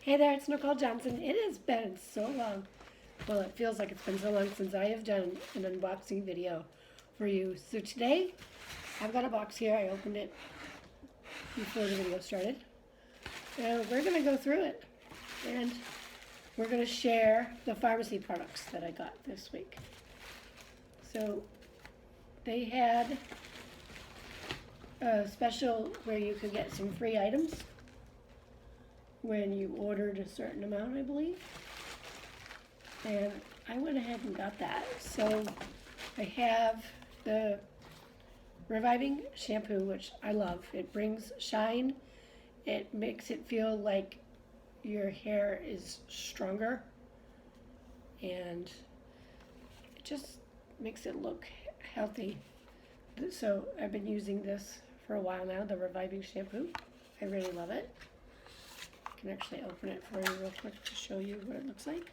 Hey there, it's Nicole Johnson. It has been so long. Well, it feels like it's been so long since I have done an unboxing video for you. So today, I've got a box here. I opened it before the video started. And we're going to go through it. And we're going to share the pharmacy products that I got this week. So they had a special where you could get some free items when you ordered a certain amount, I believe. And I went ahead and got that. So I have the Reviving Shampoo, which I love. It brings shine. It makes it feel like your hair is stronger. And it just makes it look healthy. So I've been using this for a while now, the Reviving Shampoo. I really love it. I can actually open it for you real quick to show you what it looks like.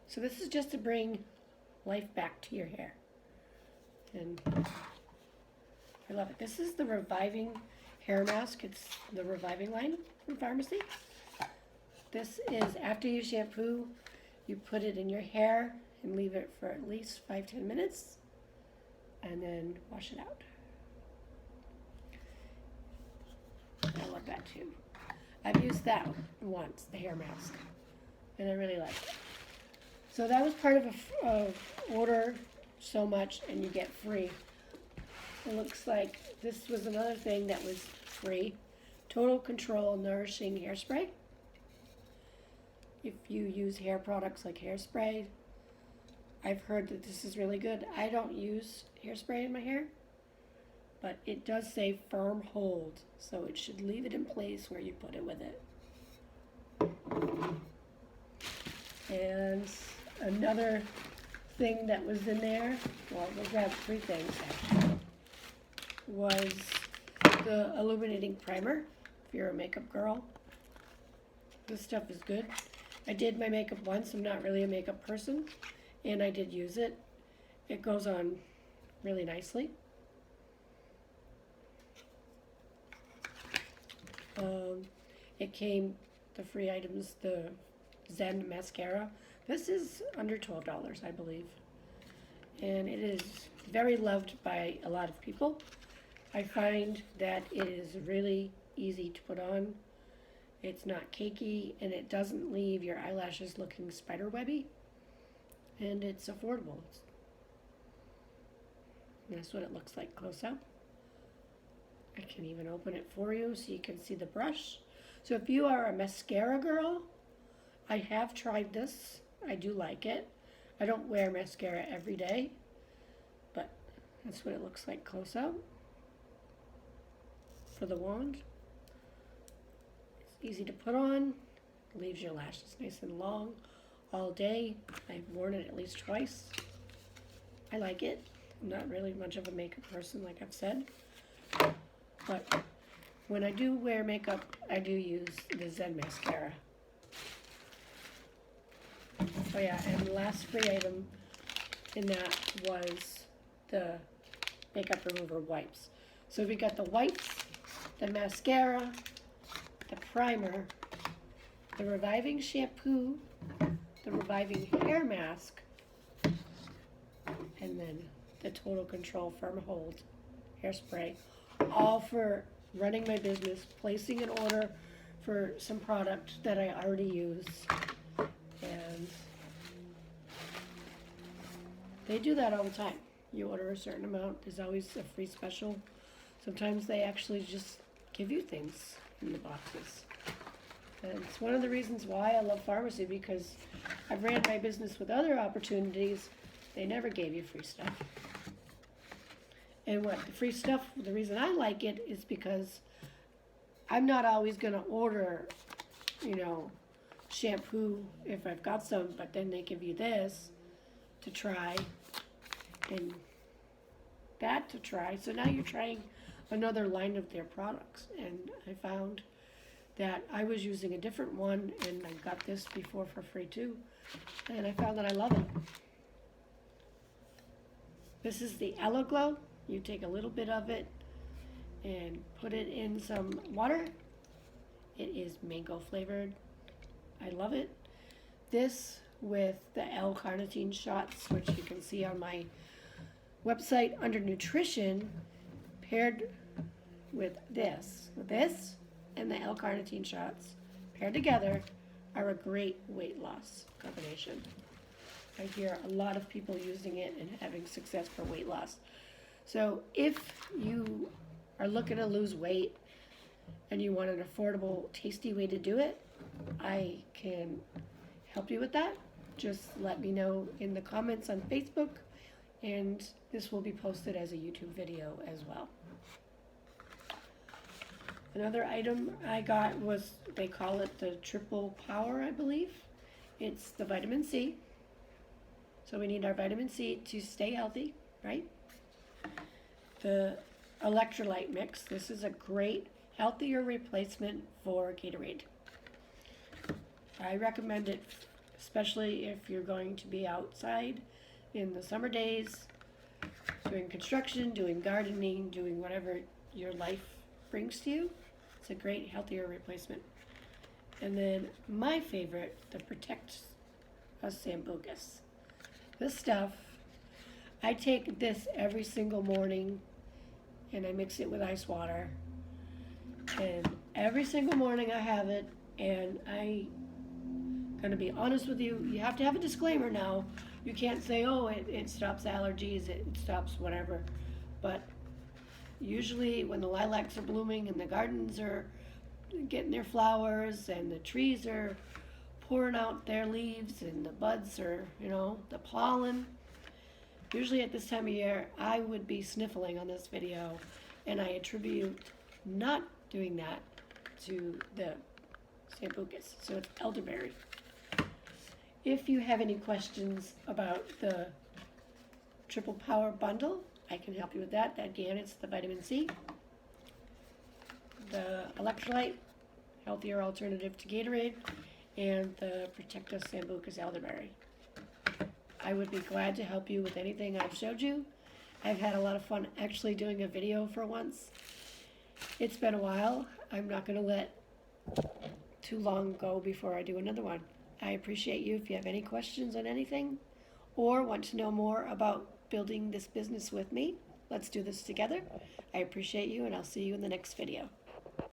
So this is just to bring life back to your hair. And I love it. This is the Reviving Hair Mask. It's the Reviving line from Farmasi. This is after you shampoo, you put it in your hair and leave it for at least 5-10 minutes and then wash it out. I love that too. I've used that once, the hair mask, and I really like it. So that was part of a order so much and you get free. It looks like this was another thing that was free. Total Control Nourishing Hairspray. If you use hair products like hairspray, I've heard that this is really good. I don't use hairspray in my hair, but it does say firm hold, so it should leave it in place where you put it with it. And another thing that was in there, well, we'll grab three things actually, was the illuminating primer if you're a makeup girl. This stuff is good. I did my makeup once. I'm not really a makeup person, and I did use it. It goes on really nicely. It came, the free items, the Zen mascara. This is under $12, I believe. And it is very loved by a lot of people. I find that it is really easy to put on. It's not cakey, and it doesn't leave your eyelashes looking spiderwebby. And it's affordable. That's what it looks like close up. I can even open it for you so you can see the brush. So if you are a mascara girl, I have tried this. I do like it. I don't wear mascara every day, but that's what it looks like close up for the wand. It's easy to put on. Leaves your lashes nice and long all day. I've worn it at least twice. I like it. I'm not really much of a makeup person, like I've said. But when I do wear makeup, I do use the Zen mascara. Oh yeah, and the last free item in that was the makeup remover wipes. So we got the wipes, the mascara, the primer, the Reviving Shampoo, the Reviving Hair Mask, and then the Total Control Firm Hold Hairspray. All for running my business, placing an order for some product that I already use. And they do that all the time. You order a certain amount, there's always a free special. Sometimes they actually just give you things in the boxes. And it's one of the reasons why I love Farmasi, because I've ran my business with other opportunities. They never gave you free stuff. And what the free stuff, the reason I like it is because I'm not always going to order, shampoo if I've got some, but then they give you this to try and that to try. So now you're trying another line of their products. And I found that I was using a different one, and I got this before for free too. And I found that I love it. This is the Aloe Glow. You take a little bit of it and put it in some water. It is mango flavored. I love it. This with the L-carnitine shots, which you can see on my website under nutrition, paired with this and the L-carnitine shots paired together are a great weight loss combination. I hear a lot of people using it and having success for weight loss. So if you are looking to lose weight and you want an affordable, tasty way to do it, I can help you with that. Just let me know in the comments on Facebook, and this will be posted as a YouTube video as well. Another item I got was, they call it the Triple Power, I believe. It's the vitamin C. So we need our vitamin C to stay healthy, right? The electrolyte mix. This is a great, healthier replacement for Gatorade. I recommend it, especially if you're going to be outside in the summer days, doing construction, doing gardening, doing whatever your life brings to you. It's a great, healthier replacement. And then my favorite, the Protect Us Sambucus. This stuff, I take this every single morning and I mix it with ice water. And every single morning I have it, and I'm gonna be honest with you, you have to have a disclaimer now. You can't say, oh, it stops allergies, it stops whatever. But usually when the lilacs are blooming and the gardens are getting their flowers and the trees are pouring out their leaves and the buds are, the pollen, usually at this time of year, I would be sniffling on this video, and I attribute not doing that to the Sambucus. So it's elderberry. If you have any questions about the Triple Power Bundle, I can help you with that. Again, it's the vitamin C, the electrolyte, healthier alternative to Gatorade, and the Protect Us Sambucus elderberry. I would be glad to help you with anything I've showed you. I've had a lot of fun actually doing a video for once. It's been a while. I'm not going to let too long go before I do another one. I appreciate you. If you have any questions on anything or want to know more about building this business with me, let's do this together. I appreciate you, and I'll see you in the next video.